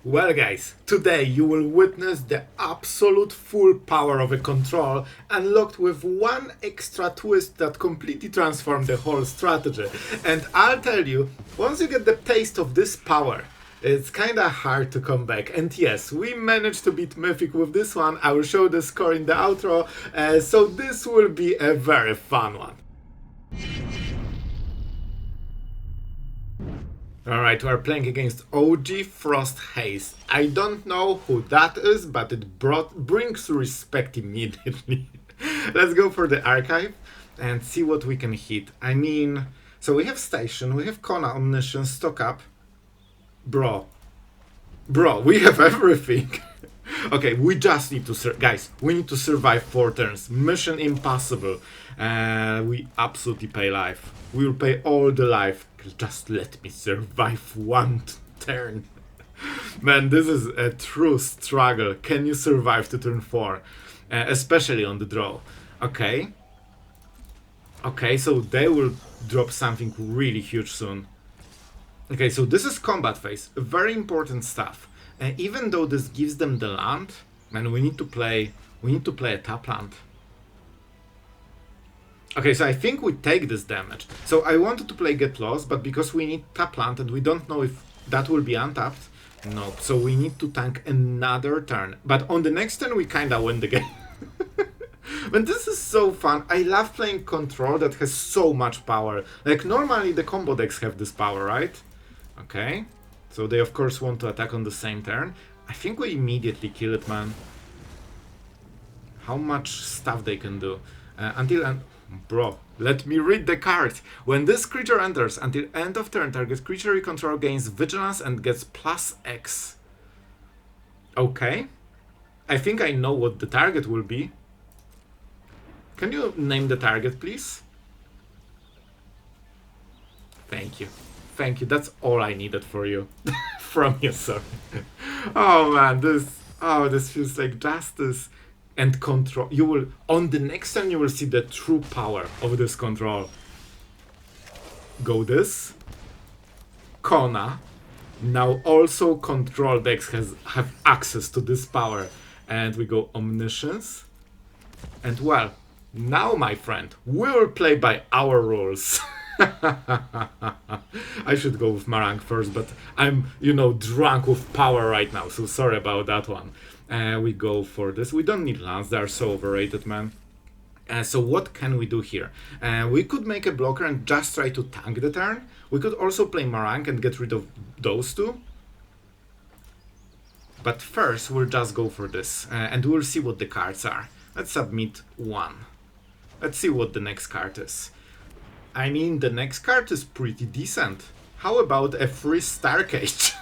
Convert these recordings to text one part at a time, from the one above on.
Well guys, today you will witness the absolute full power of a control unlocked with one extra twist that completely transformed the whole strategy. And I'll tell you, once you get the taste of this power, it's kinda hard to come back. And yes, we managed to beat Mythic with this one. I will show the score in the outro, so this will be a very fun one. Alright, we're playing against OG Frost Haze. I don't know who that is, but it brings respect immediately. Let's go for the archive and see what we can hit. I mean, so we have Station, we have Kona, Omniscience, Stock Up. Bro, we have everything. Okay, we just need to guys, we need to survive 4 turns. Mission impossible. We absolutely pay life. We will pay all the life. Just let me survive 1 turn. Man, this is a true struggle. Can you survive to turn 4? Especially on the draw. Okay, so they will drop something really huge soon. Okay, so this is combat phase. Very important stuff. Even though this gives them the land, man, we need to play a tap land. Okay, so I think we take this damage. So I wanted to play Get Lost, but because we need tap land and we don't know if that will be untapped, no. So we need to tank another turn. But on the next turn, we kinda win the game. But this is so fun. I love playing control that has so much power. Like, normally the combo decks have this power, right? Okay. So they, of course, want to attack on the same turn. I think we immediately kill it, man. How much stuff they can do. Bro, let me read the card. When this creature enters, until end of turn, target creature you control gains vigilance and gets +X. Okay. I think I know what the target will be. Can you name the target, please? Thank you. Thank you. That's all I needed for you. From you, sorry. Oh man, this feels like justice. And control. You will, on the next turn, you will see the true power of this control. Go this. Kona. Now also control decks have access to this power. And we go Omniscience. And well, now my friend, we will play by our rules. I should go with Marang first, but I'm, drunk with power right now, so sorry about that one. We go for this. We don't need lands, they are so overrated, man. So what can we do here? We could make a blocker and just try to tank the turn. We could also play Marang and get rid of those two. But first, we'll just go for this, and we'll see what the cards are. Let's submit 1. Let's see what the next card is. I mean, the next card is pretty decent. How about a free Starcage?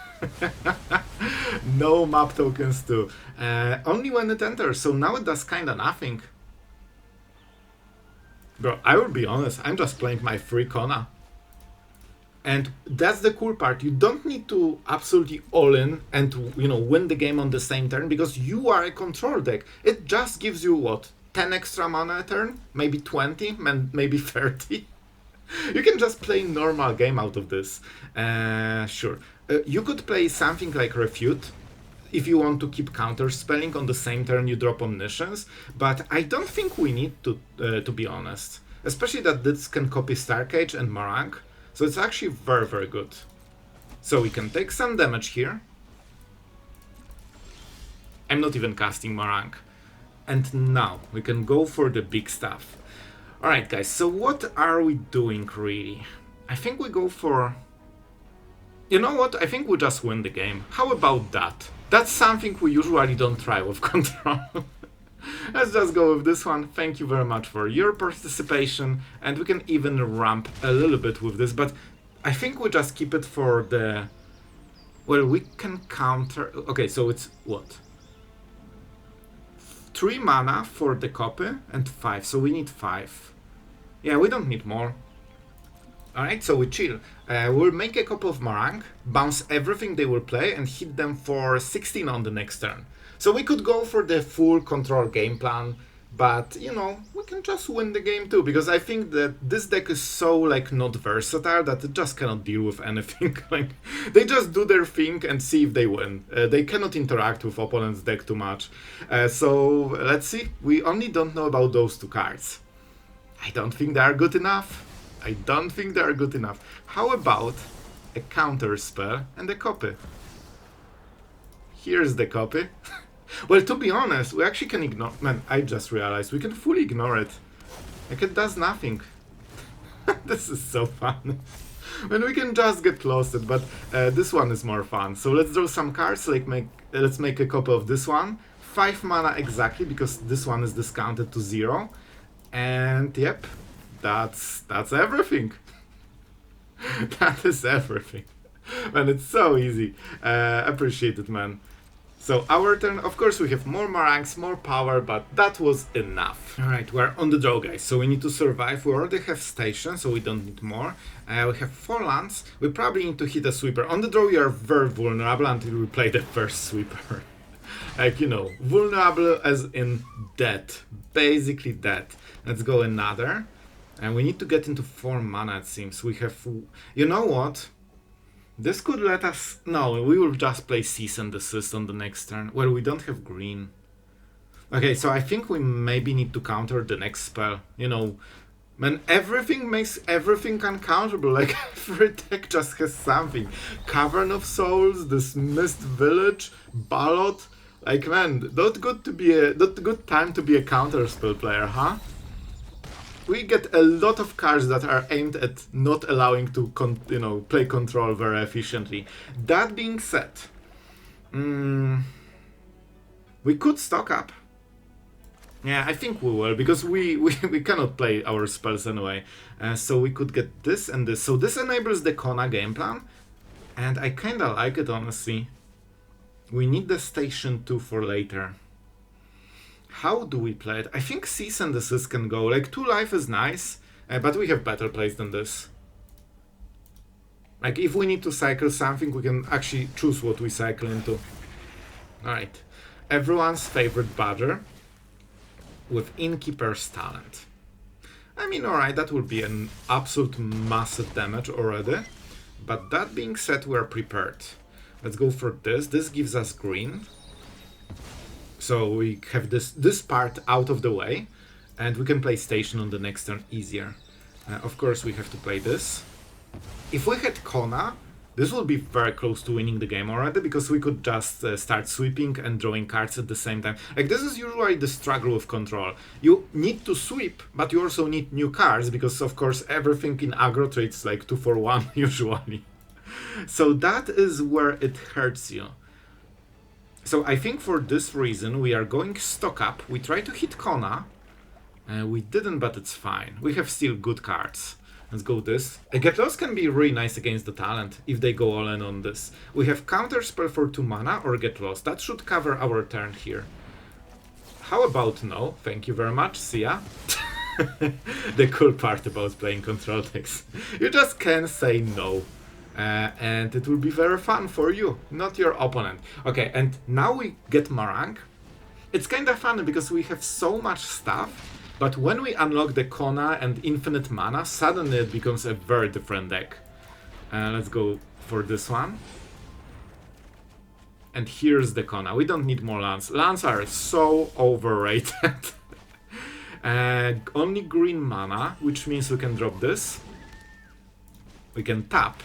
No map tokens too. Only when it enters, so now it does kinda nothing. Bro, I will be honest, I'm just playing my free Kona. And that's the cool part. You don't need to absolutely all in and win the game on the same turn, because you are a control deck. It just gives you what? 10 extra mana a turn? Maybe 20? Maybe 30? You can just play normal game out of this. Sure. You could play something like Refute if you want to keep counter-spelling on the same turn you drop Omniscience, but I don't think we need to be honest. Especially that this can copy Starcage and Marang, so it's actually very, very good. So we can take some damage here. I'm not even casting Marang. And now we can go for the big stuff. Alright guys, so what are we doing really? I think we go for... You know what? I think we just win the game. How about that? That's something we usually don't try with control. Let's just go with this one. Thank you very much for your participation. And we can even ramp a little bit with this, but I think we just keep it for the... Well, we can counter... Okay, so it's what? 3 mana for the copy and 5, so we need 5. Yeah, we don't need more. Alright, so we chill. We'll make a couple of Marang, bounce everything they will play, and hit them for 16 on the next turn. So we could go for the full control game plan, But, you know, we can just win the game too, because I think that this deck is so, like, not versatile that it just cannot deal with anything. Like, they just do their thing and see if they win. They cannot interact with opponent's deck too much. So, let's see. We only don't know about those two cards. I don't think they are good enough. I don't think they are good enough. How about a counter spell and a copy? Here's the copy. Well, to be honest, we actually can ignore... Man, I just realized we can fully ignore it. Like, it does nothing. This is so fun. And we can just get lost, but this one is more fun. So let's draw some cards, like let's make a copy of this one. 5 mana exactly, because this one is discounted to 0. And yep, that's everything. That is everything. Man, it's so easy. Appreciate it, man. So our turn, of course we have more Marangs, more power, but that was enough. Alright, we're on the draw, guys, so we need to survive. We already have station, so we don't need more. We have 4 lands. We probably need to hit a sweeper. On the draw we are very vulnerable until we play the first sweeper. Like, you know, vulnerable as in dead. Basically dead. Let's go another. And we need to get into 4 mana, it seems. We have... You know what? This could let us... No, we will just play Cease and Desist on the next turn. Well, we don't have green. Okay, so I think we maybe need to counter the next spell. You know, man, everything makes everything uncounterable. Like, every deck just has something. Cavern of Souls, this Mist Village, Ballot. Like, man, not good time to be a counter spell player, huh? We get a lot of cards that are aimed at not allowing to, play control very efficiently. That being said, we could stock up. Yeah, I think we will, because we cannot play our spells anyway. So we could get this and this. So this enables the Kona game plan, and I kinda like it, honestly. We need the Station 2 for later. How do we play it? I think Cease and Desist can go. Like, 2 life is nice, but we have better plays than this. Like, if we need to cycle something, we can actually choose what we cycle into. Alright. Everyone's favorite Badger with Innkeeper's Talent. I mean, alright, that will be an absolute massive damage already. But that being said, we're prepared. Let's go for this. This gives us green. So we have this part out of the way, and we can play Station on the next turn easier. Of course, we have to play this. If we had Kona, this would be very close to winning the game already, because we could just start sweeping and drawing cards at the same time. Like, this is usually the struggle with control. You need to sweep, but you also need new cards, because of course everything in aggro trades like 2 for 1 usually. So that is where it hurts you. So I think for this reason we are going stock up. We try to hit Kona. We didn't, but it's fine. We have still good cards. Let's go this. A Get Lost can be really nice against the talent if they go all in on this. We have counter spell for 2 mana or Get Lost. That should cover our turn here. How about no? Thank you very much. See ya. The cool part about playing control decks. You just can't say no. And it will be very fun for you, not your opponent. Okay, and now we get Marang. It's kind of funny because we have so much stuff, but when we unlock the Kona and infinite mana, suddenly it becomes a very different deck. Let's go for this one. And here's the Kona. We don't need more lands. Lands are so overrated. Only green mana, which means we can drop this. We can tap.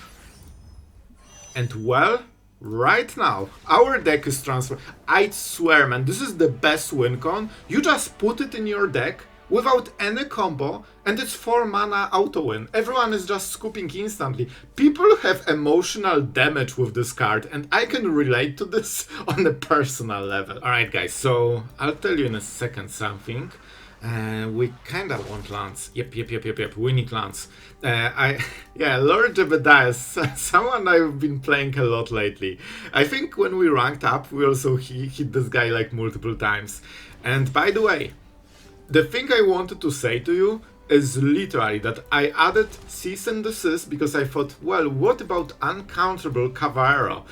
And well, right now, our deck is transferred. I swear, man, this is the best win con. You just put it in your deck without any combo, and it's 4 mana auto win. Everyone is just scooping instantly. People have emotional damage with this card, and I can relate to this on a personal level. Alright guys, so I'll tell you in a second something. We kinda want lands. Yep. We need lands. Lord Jebediah, someone I've been playing a lot lately. I think when we ranked up, we also hit this guy like multiple times. And by the way, the thing I wanted to say to you, is literally that I added Cease and Desist because I thought, well, what about uncounterable Cavalera?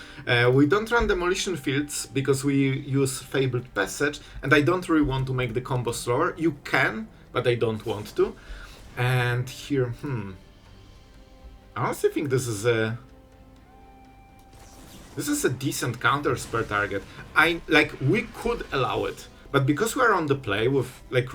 We don't run Demolition Fields because we use Fabled Passage, and I don't really want to make the combo slower. You can, but I don't want to. And here, I honestly think this is a decent counter per target. We could allow it, but because we're on the play with like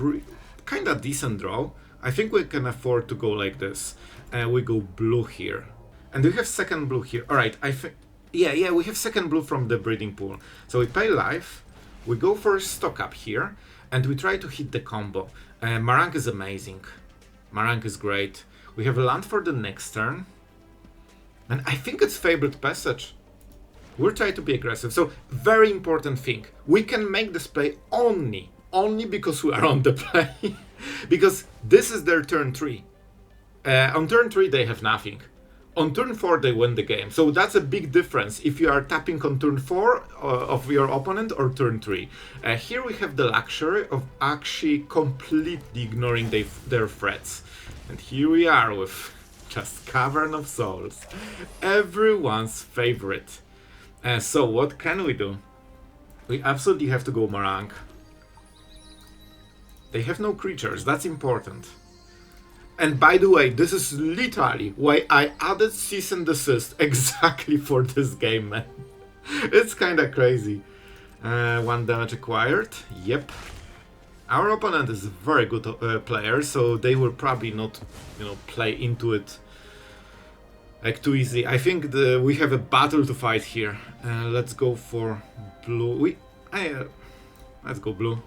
kinda decent draw, I think we can afford to go like this. We go blue here. And we have second blue here. Alright, I think... Yeah, we have second blue from the breeding pool. So we pay life, we go for stock up here, and we try to hit the combo. Marang is amazing. Marang is great. We have a land for the next turn. And I think it's Fabled Passage. We'll try to be aggressive. So, very important thing. We can make this play only because we are on the play. Because this is their turn 3. On turn 3 they have nothing. On turn 4 they win the game. So that's a big difference if you are tapping on turn 4 of your opponent or turn 3. Here we have the luxury of actually completely ignoring their threats. And here we are with just Cavern of Souls. Everyone's favorite. So what can we do? We absolutely have to go Marang. They have no creatures, that's important. And by the way, this is literally why I added Cease and Desist exactly for this game, man. It's kinda crazy. 1 damage acquired, yep. Our opponent is a very good player, so they will probably not, play into it like too easy. I think we have a battle to fight here. Let's go for blue. Let's go blue.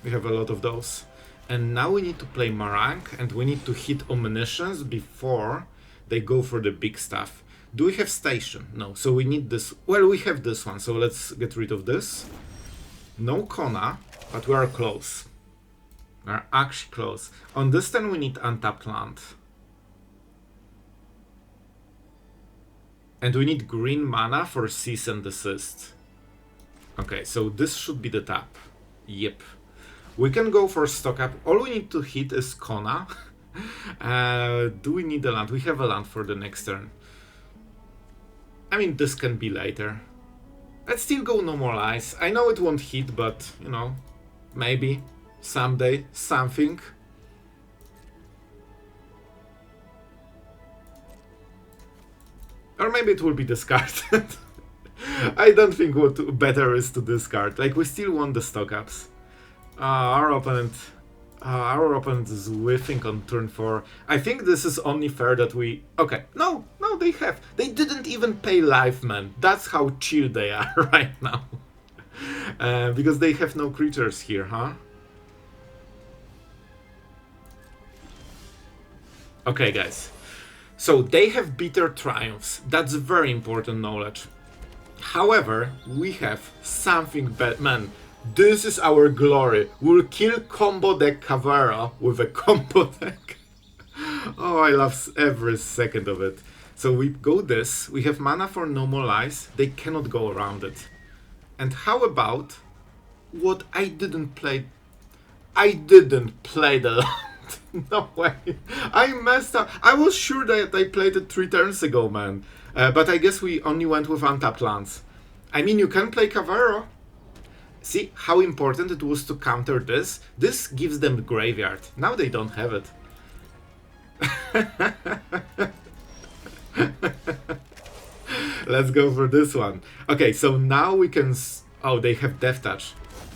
We have a lot of those. And now we need to play Marang, and we need to hit Omniscience before they go for the big stuff. Do we have Station? No, so we need this. Well, we have this one, so let's get rid of this. No Kona, but we are close. We are actually close. On this turn we need untapped land. And we need green mana for Cease and Desist. Okay, so this should be the tap. Yep. We can go for stock up. All we need to hit is Kona. Do we need a land? We have a land for the next turn. I mean, this can be later. Let's still go Normalize. I know it won't hit, but, maybe, someday, something. Or maybe it will be discarded. I don't think what better is to discard. Like, we still want the stock ups. Our opponent is whiffing on turn 4. I think this is only fair that we... Okay, no, they have. They didn't even pay life, man. That's how chill they are right now. Because they have no creatures here, huh? Okay, guys. So they have bitter triumphs. That's very important knowledge. However, we have something bad, man. This is our glory. We'll kill combo deck Cavalera with a combo deck. Oh, I love every second of it. So we go this. We have mana for Normalize. They cannot go around it. And how about what I didn't play? I didn't play the land. No way. I messed up. I was sure that I played it 3 turns ago, man. But I guess we only went with untapped lands. I mean, you can play Cavalera. See how important it was to counter this? This gives them the graveyard. Now they don't have it. Let's go for this one. Okay, so now we can... Oh, they have Death Touch.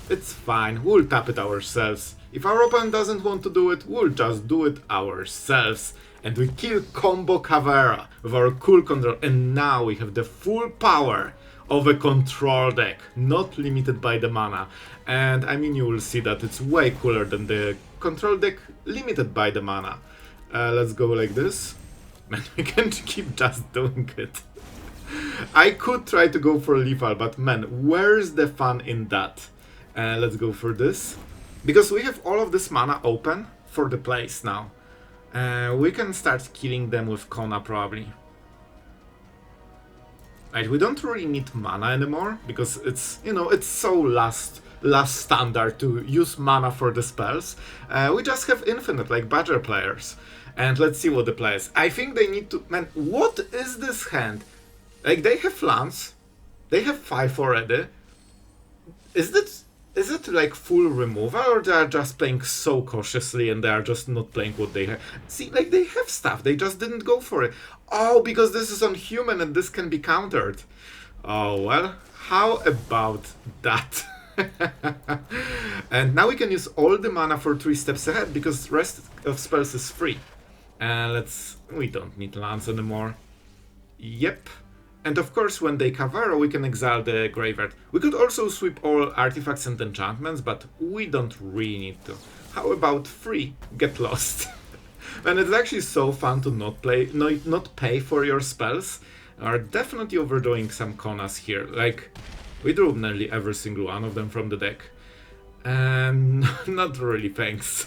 It's fine, we'll tap it ourselves. If our opponent doesn't want to do it, we'll just do it ourselves. And we kill combo Cavalera with our cool control. And now we have the full power of a control deck, not limited by the mana. And I mean, you will see that it's way cooler than the control deck limited by the mana. Let's go like this. Man, we can keep just doing it. I could try to go for lethal, but man, where's the fun in that? Let's go for this. Because we have all of this mana open for the plays now. We can start killing them with Kona probably. Right, we don't really need mana anymore, because it's, you know, it's so last standard to use mana for the spells. We just have infinite, like Badger players. And let's see what the players... I think they need to... Man, what is this hand? Like, they have Lance. They have 5 already. Is it like full removal, or they are just playing so cautiously and they are just not playing what they have? See, like, they have stuff, they just didn't go for it. Oh, because this is on human and this can be countered. Oh, well, how about that? And now we can use all the mana for 3 steps ahead, because rest of spells is free. We don't need Lance anymore. Yep. And of course, when they Cavaro, we can exile the graveyard. We could also sweep all artifacts and enchantments, but we don't really need to. How about 3 Get Lost? And it's actually so fun to not pay for your spells. Are definitely overdoing some Konas here. Like, we drew nearly every single one of them from the deck. Not really, thanks.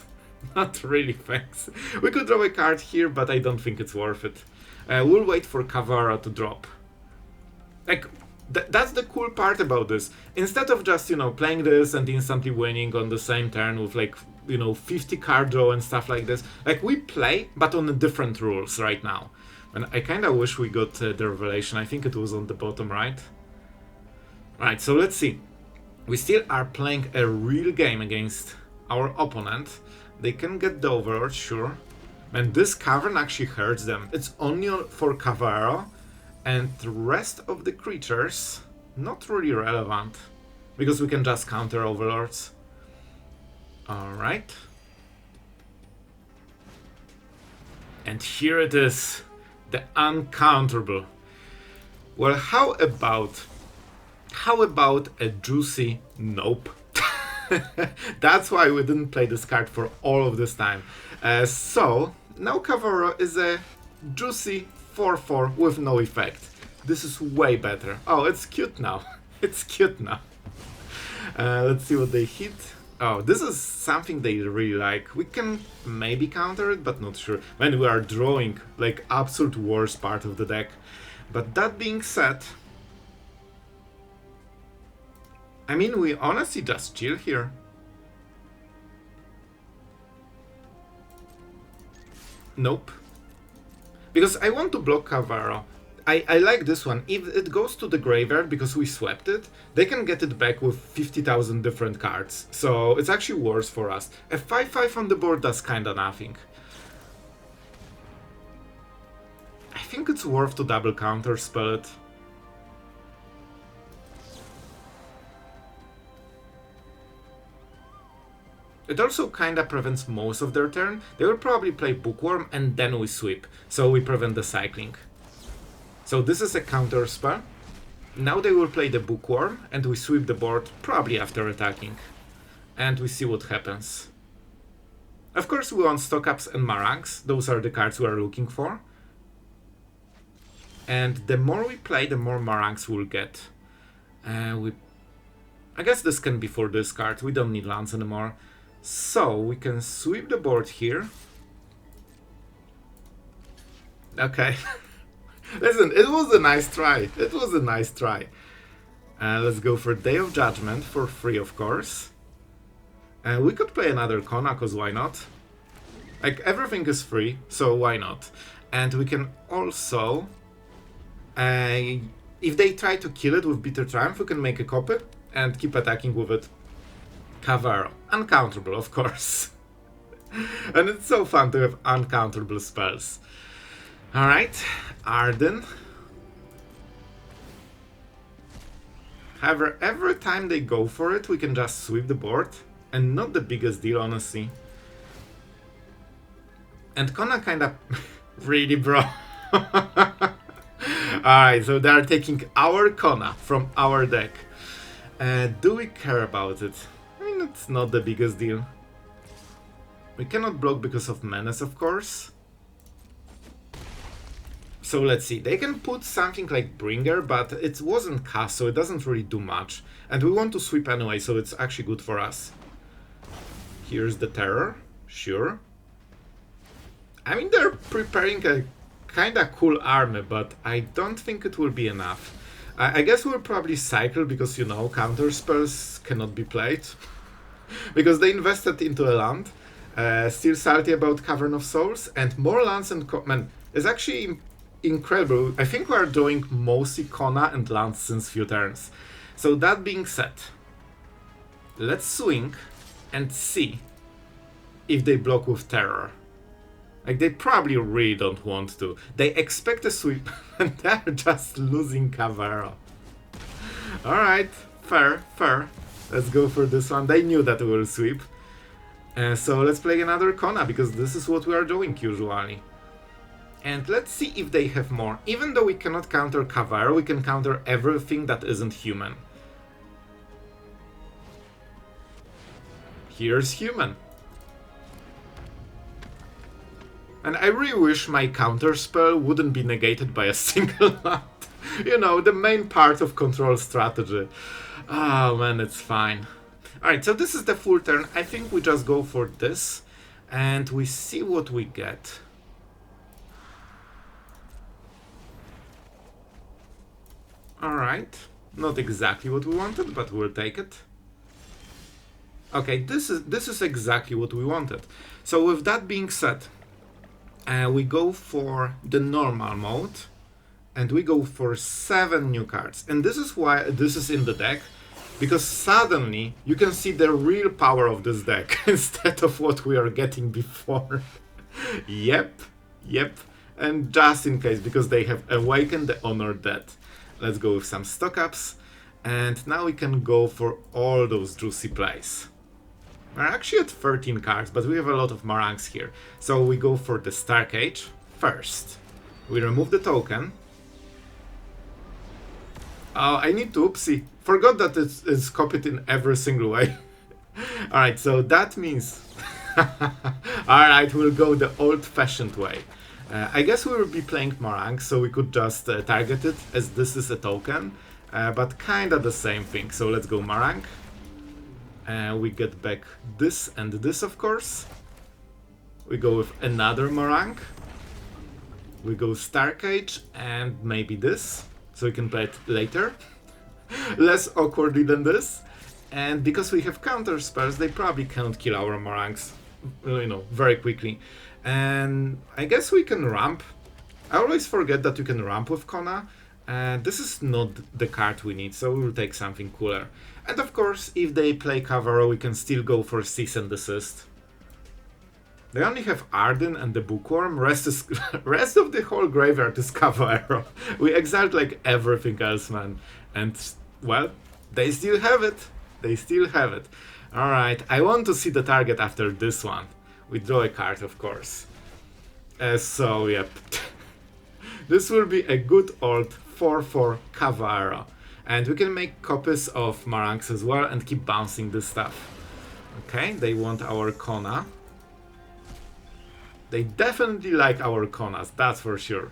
Not really, thanks. We could draw a card here, but I don't think it's worth it. We'll wait for Cavara to drop. Like, that's the cool part about this. Instead of just, you know, playing this and instantly winning on the same turn with, like, you know, 50 card draw and stuff like this, like, we play, but on the different rules right now. And I kind of wish we got the revelation. I think it was on the bottom right. Right, so let's see. We still are playing a real game against our opponent. They can get the Overlord, sure. And this cavern actually hurts them. It's only for Cavaro. And the rest of the creatures, not really relevant, because we can just counter Overlords. Alright. And here it is, the uncounterable. Well, how about a juicy nope? That's why we didn't play this card for all of this time. So, now Cavaro is a juicy 4/4 with no effect. This is way better. Oh, it's cute now. It's cute now. Let's see what they hit. Oh, this is something they really like. We can maybe counter it, but not sure. When we are drawing, like, absolute worst part of the deck. But that being said, I mean, we honestly just chill here. Nope. Because I want to block Cavaro. I like this one. If it goes to the graveyard because we swept it, they can get it back with 50,000 different cards. So it's actually worse for us. A 5/5 on the board does kinda nothing. I think it's worth to double counter spell it. It also kinda prevents most of their turn. They will probably play Bookworm and then we sweep, so we prevent the cycling. So this is a counter spell. Now they will play the Bookworm and we sweep the board, probably after attacking. And we see what happens. Of course we want Stock-Ups and Marangs, those are the cards we are looking for. And the more we play, the more Marangs we'll get. I guess this can be for this card, we don't need lands anymore. So, we can sweep the board here. Okay. Listen, it was a nice try. It was a nice try. Let's go for Day of Judgment for free, of course. We could play another Kona, cause why not? Like, everything is free, so why not? And we can also... if they try to kill it with Bitter Triumph, we can make a copy and keep attacking with it. Cavaro. Uncounterable, of course. And it's so fun to have uncounterable spells. Alright, Arden. However, every time they go for it, we can just sweep the board. And not the biggest deal, honestly. And Kona kinda... really, bro. Alright, so they are taking our Kona from our deck. Do we care about it? I mean, it's not the biggest deal. We cannot block because of Menace, of course. So let's see, they can put something like Bringer, but it wasn't cast, so it doesn't really do much. And we want to sweep anyway, so it's actually good for us. Here's the Terror, sure. I mean, they're preparing a kinda cool army, but I don't think it will be enough. I guess we'll probably cycle because, you know, counter spells cannot be played. Because they invested into a land. Still salty about Cavern of Souls. And more lands and... Man, it's actually incredible. I think we're doing mostly Kona and lands since few turns. So that being said, let's swing and see if they block with Terror. Like, they probably really don't want to. They expect a sweep, and they're just losing Cavero. Alright, fair, fair. Let's go for this one. They knew that we will sweep. So let's play another Kona, because this is what we are doing usually. And let's see if they have more. Even though we cannot counter Cavero, we can counter everything that isn't human. Here's human. And I really wish my counterspell wouldn't be negated by a single land. You know, the main part of control strategy. Oh man, it's fine. Alright, so this is the full turn. I think we just go for this. And we see what we get. Alright. Not exactly what we wanted, but we'll take it. Okay, this is exactly what we wanted. So with that being said, we go for the normal mode, and we go for 7 new cards. And this is why this is in the deck, because suddenly you can see the real power of this deck instead of what we are getting before. Yep. And just in case, because they have awakened the Honored Dead. Let's go with some stock ups, and now we can go for all those juicy plays. We're actually at 13 cards, but we have a lot of Marangs here. So we go for the Starcage first. We remove the token. Oh, I need to oopsie. Forgot that it's copied in every single way. Alright, so that means... Alright, we'll go the old-fashioned way. I guess we will be playing Marang, so we could just target it, as this is a token. But kinda the same thing, so let's go Marang. We get back this and this, of course. We go with another Marang. We go Starcage and maybe this, so we can play it later. Less awkwardly than this. And because we have counter spells, they probably can't kill our Marangs, you know, very quickly. And I guess we can ramp. I always forget that you can ramp with Kona. This is not the card we need, so we will take something cooler. And of course, if they play Cavero, we can still go for Cease and Desist. They only have Arden and the Bookworm. Rest of the whole graveyard is Cavero. We exiled like everything else, man. And, well, they still have it. They still have it. Alright, I want to see the target after this one. We draw a card, of course. So, yep. This will be a good old 4/4 Cavero. And we can make copies of Marangs as well and keep bouncing this stuff. Okay, they want our Kona. They definitely like our Konas, that's for sure.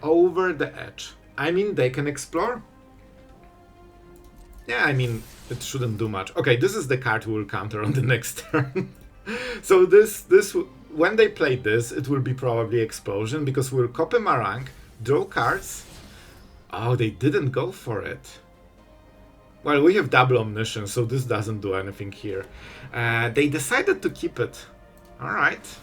Over the edge. I mean, they can explore. Yeah, I mean, it shouldn't do much. Okay, this is the card we will counter on the next turn. So when they play this, it will be probably Explosion, because we'll copy Marang, draw cards. Oh, they didn't go for it. Well, we have double Omniscience, so this doesn't do anything here. They decided to keep it. Alright.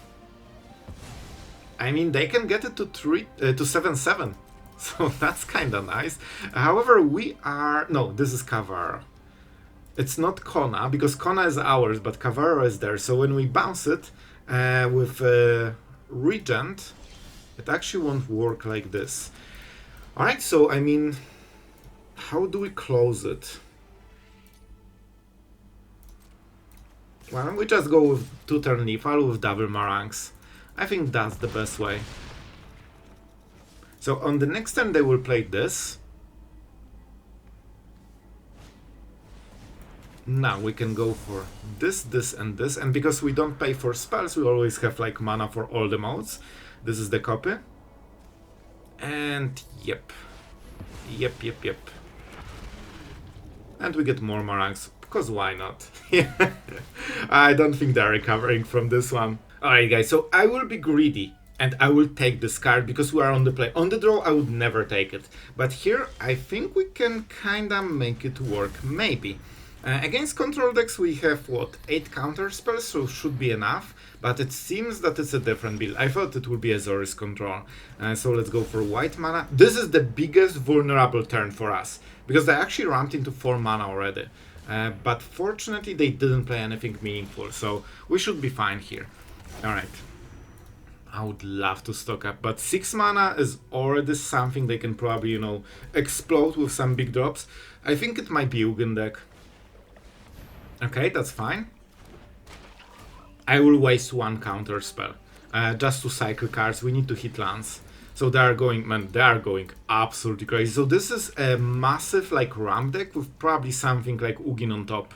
I mean, they can get it to 7/7. So that's kinda nice. However, we are... No, this is Cavero. It's not Kona, because Kona is ours, but Cavero is there. So when we bounce it with Regent, it actually won't work like this. Alright, so I mean, how do we close it? Well, we just go with 2-turn lethal with double Marangs. I think that's the best way. So on the next turn they will play this. Now we can go for this, this and this, and because we don't pay for spells, we always have like mana for all the modes. This is the copy. And yep. And we get more Marangs, because why not? I don't think they're recovering from this one. Alright guys, so I will be greedy And I will take this card because we are on the play. On the draw, I would never take it. But here, I think we can kinda make it work, maybe. Against control decks, we have, what, 8 counter spells, so should be enough. But it seems that it's a different build. I thought it would be Azorius control. So let's go for white mana. This is the biggest vulnerable turn for us, because they actually ramped into 4 mana already. But fortunately, they didn't play anything meaningful, so we should be fine here. Alright. I would love to stock up, but 6 mana is already something they can probably, you know, explode with some big drops. I think it might be Ugin deck. Okay, that's fine. I will waste 1 counter spell, just to cycle cards. We need to hit lands. So they are going, man, they are going absolutely crazy. So this is a massive, like, ramp deck with probably something like Ugin on top.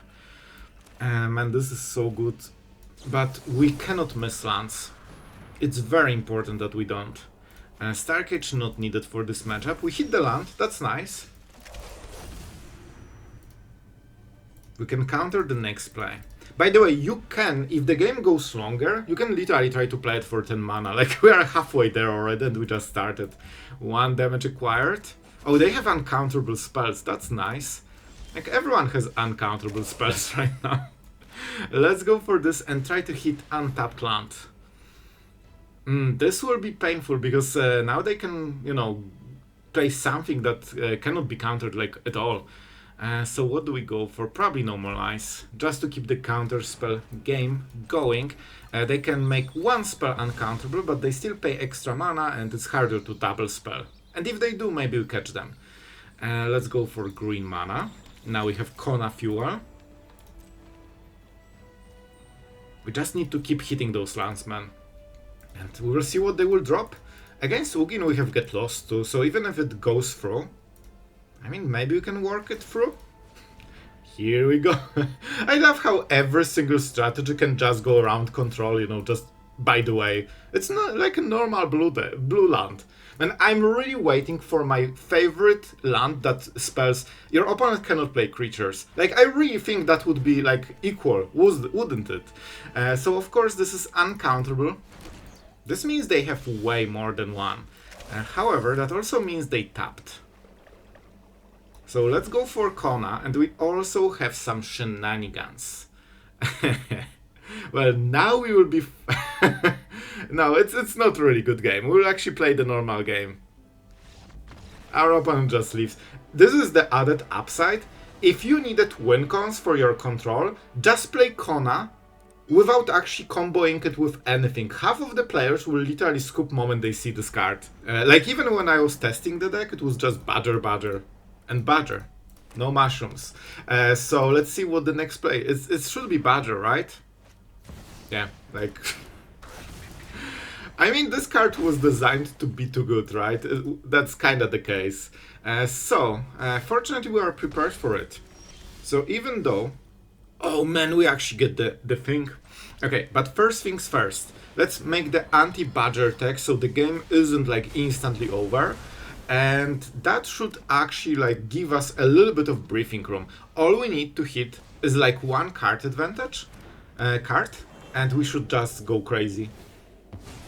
Man, this is so good. But we cannot miss lands. It's very important that we don't. Starcage not needed for this matchup. We hit the land, that's nice. We can counter the next play. By the way, you can, if the game goes longer, you can literally try to play it for 10 mana. Like, we are halfway there already and we just started. 1 damage acquired. Oh, they have uncounterable spells, that's nice. Like, everyone has uncounterable spells right now. Let's go for this and try to hit untapped land. This will be painful because now they can, you know, play something that cannot be countered, like, at all. So what do we go for? Probably normalize, just to keep the counter spell game going. They can make 1 spell uncounterable, but they still pay extra mana and it's harder to double spell. And if they do, maybe we catch them. Let's go for green mana. Now we have Kona Fuel. We just need to keep hitting those lands, man. And we will see what they will drop. Against Ugin we have Get Lost too, so even if it goes through, I mean, maybe we can work it through. Here we go. I love how every single strategy can just go around control, you know, just by the way. It's not like a normal blue land. And I'm really waiting for my favorite land that spells your opponent cannot play creatures. Like, I really think that would be, like, equal, wouldn't it? So, of course, this is uncounterable. This means they have way more than 1. However, that also means they tapped. So let's go for Kona, and we also have some shenanigans. Well, now we will be... No, it's not a really good game. We'll actually play the normal game. Our opponent just leaves. This is the added upside. If you needed win cons for your control, just play Kona without actually comboing it with anything. Half of the players will literally scoop moment they see this card. Like, even when I was testing the deck, it was just Badger, and Badger. No mushrooms. So let's see what the next play is. It should be Badger, right? Yeah, like... I mean, this card was designed to be too good, right? That's kinda the case. Fortunately we are prepared for it. So even though... Oh man, we actually get the thing. Okay, but first things first. Let's make the anti-Badger tech so the game isn't, like, instantly over. And that should actually, like, give us a little bit of breathing room. All we need to hit is, like, 1 card advantage and we should just go crazy.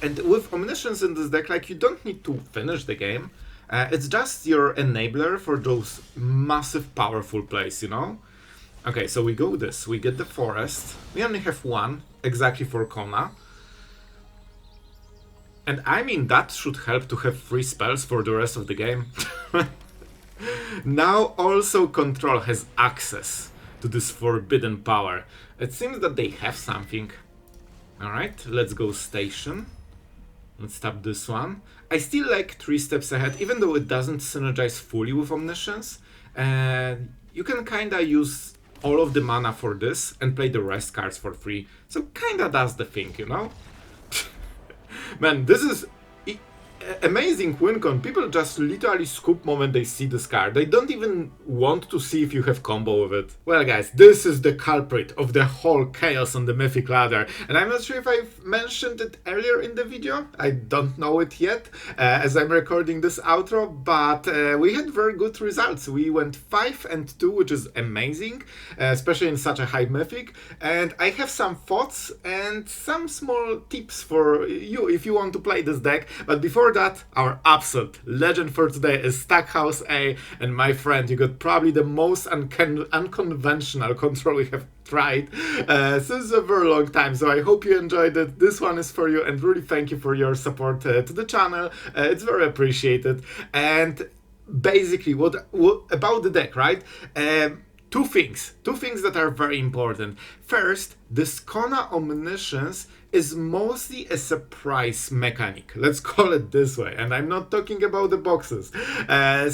And with Omniscience in this deck, like, you don't need to finish the game. It's just your enabler for those massive powerful plays, you know? Okay, so we go this. We get the forest. We only have 1, exactly for Kona. And I mean, that should help to have 3 spells for the rest of the game. Now also Control has access to this forbidden power. It seems that they have something. Alright, let's go Station. Let's tap this one. I still like 3 steps ahead, even though it doesn't synergize fully with Omniscience. You can kinda use all of the mana for this and play the rest cards for free. So kinda does the thing, you know? Man, this is amazing win con. People just literally scoop moment they see this card. They don't even want to see if you have combo with it. Well guys, this is the culprit of the whole chaos on the Mythic ladder. And I'm not sure if I've mentioned it earlier in the video. I don't know it yet as I'm recording this outro, but we had very good results. We went 5-2, which is amazing, especially in such a high Mythic. And I have some thoughts and some small tips for you if you want to play this deck. But before that, our absolute legend for today is Stackhouse A, and my friend, you got probably the most unconventional control we have tried since a very long time, so I hope you enjoyed it. This one is for you, and really thank you for your support to the channel. It's very appreciated. And basically, what about the deck, right? Two things that are very important. First, this Kona Omniscience is mostly a surprise mechanic. Let's call it this way. And I'm not talking about the boxes.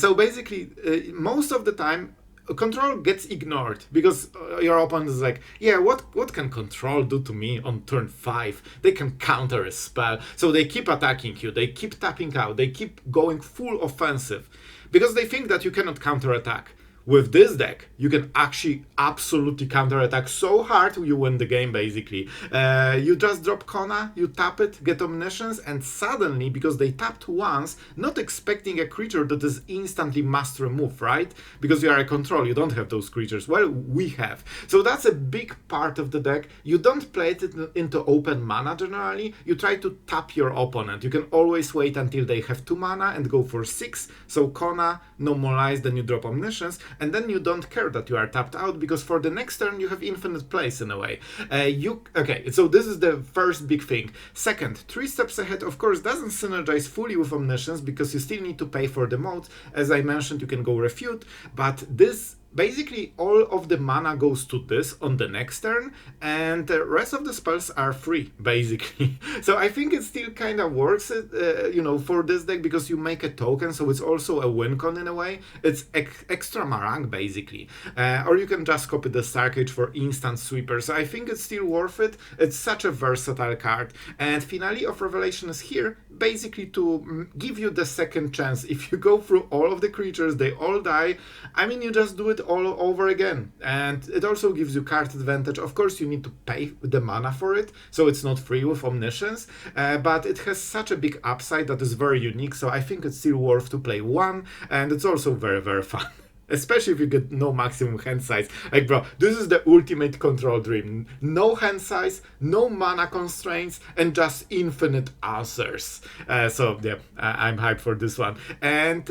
So basically, most of the time, control gets ignored because your opponent is like, yeah, what can control do to me on turn 5? They can counter a spell. So they keep attacking you, they keep tapping out, they keep going full offensive because they think that you cannot counterattack. With this deck, you can actually absolutely counterattack so hard you win the game, basically. You just drop Kona, you tap it, get Omniscience, and suddenly, because they tapped once, not expecting a creature that is instantly must remove, right? Because you are a control, you don't have those creatures. Well, we have. So that's a big part of the deck. You don't play it into open mana generally. You try to tap your opponent. You can always wait until they have 2 mana and go for 6. So Kona, normalize, then you drop Omniscience. And then you don't care that you are tapped out because for the next turn you have infinite plays in a way. Okay, so this is the first big thing. Second, 3 steps ahead of course doesn't synergize fully with Omniscience because you still need to pay for the modes. As I mentioned, you can go refute, but this basically all of the mana goes to this on the next turn, and the rest of the spells are free, basically. So I think it still kind of works, you know, for this deck because you make a token, so it's also a win con in a way. It's extra Marang, basically. Or you can just copy the Starcage for instant sweeper. So I think it's still worth it. It's such a versatile card. And Finale of Revelation is here, basically to give you the second chance. If you go through all of the creatures, they all die, I mean, you just do it all over again. And it also gives you card advantage. Of course, you need to pay the mana for it, so it's not free with Omniscience, but it has such a big upside that is very unique, so I think it's still worth to play one, and it's also very, very fun. Especially if you get no maximum hand size. Like, bro, this is the ultimate control dream. No hand size, no mana constraints, and just infinite answers. So, yeah, I'm hyped for this one. And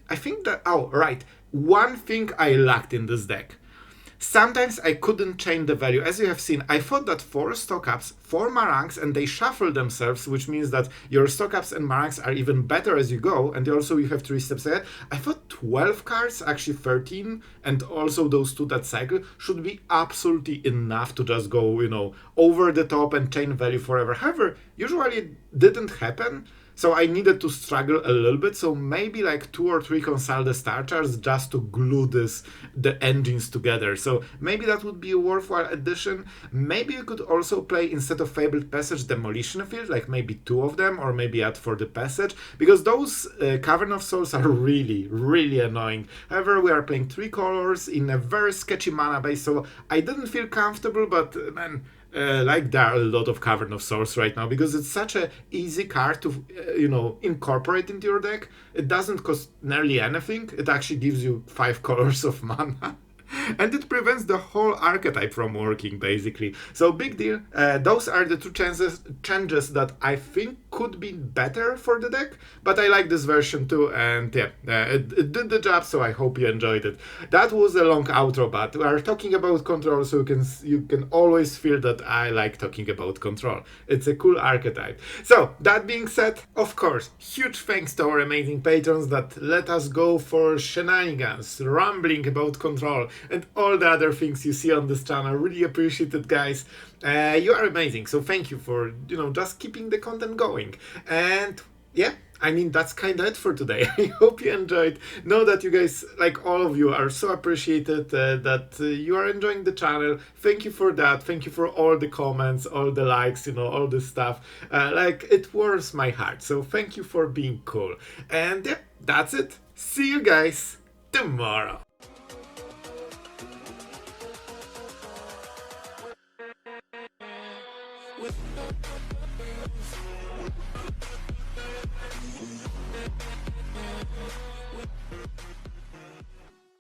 I think that... Oh, right. One thing I lacked in this deck. Sometimes I couldn't change the value. As you have seen, I thought that 4 stock-ups, 4 Marangs, and they shuffle themselves, which means that your stock-ups and Marangs are even better as you go, and also you have 3 steps ahead. I thought 12 cards, actually 13, and also those 2 that cycle, should be absolutely enough to just go, you know, over the top and chain value forever. However, usually it didn't happen. So I needed to struggle a little bit, so maybe like 2 or 3 Consult the Star Charts just to glue the engines together. So maybe that would be a worthwhile addition. Maybe you could also play, instead of Fabled Passage, Demolition Field, like maybe 2 of them, or maybe add for the Passage, because those Cavern of Souls are really, really annoying. However, we are playing 3 colors in a very sketchy mana base, so I didn't feel comfortable, but man... like there are a lot of Cavern of Souls right now because it's such an easy card to, you know, incorporate into your deck. It doesn't cost nearly anything. It actually gives you 5 colors of mana. And it prevents the whole archetype from working, basically. So big deal. Those are the 2 changes that I think could be better for the deck, but I like this version too, and yeah, it did the job, so I hope you enjoyed it. That was a long outro, but we are talking about control, so you can always feel that I like talking about control. It's a cool archetype. So that being said, of course, huge thanks to our amazing patrons that let us go for shenanigans, rambling about control, and all the other things you see on this channel. Really appreciate it, guys. You are amazing, so thank you for, you know, just keeping the content going. And yeah, I mean, that's kind of it for today. I hope you enjoyed. Know that you guys, like all of you, are so appreciated that you are enjoying the channel. Thank you for that. Thank you for all the comments, all the likes, all this stuff. Like, it warms my heart. So thank you for being cool. And yeah, that's it. See you guys tomorrow. With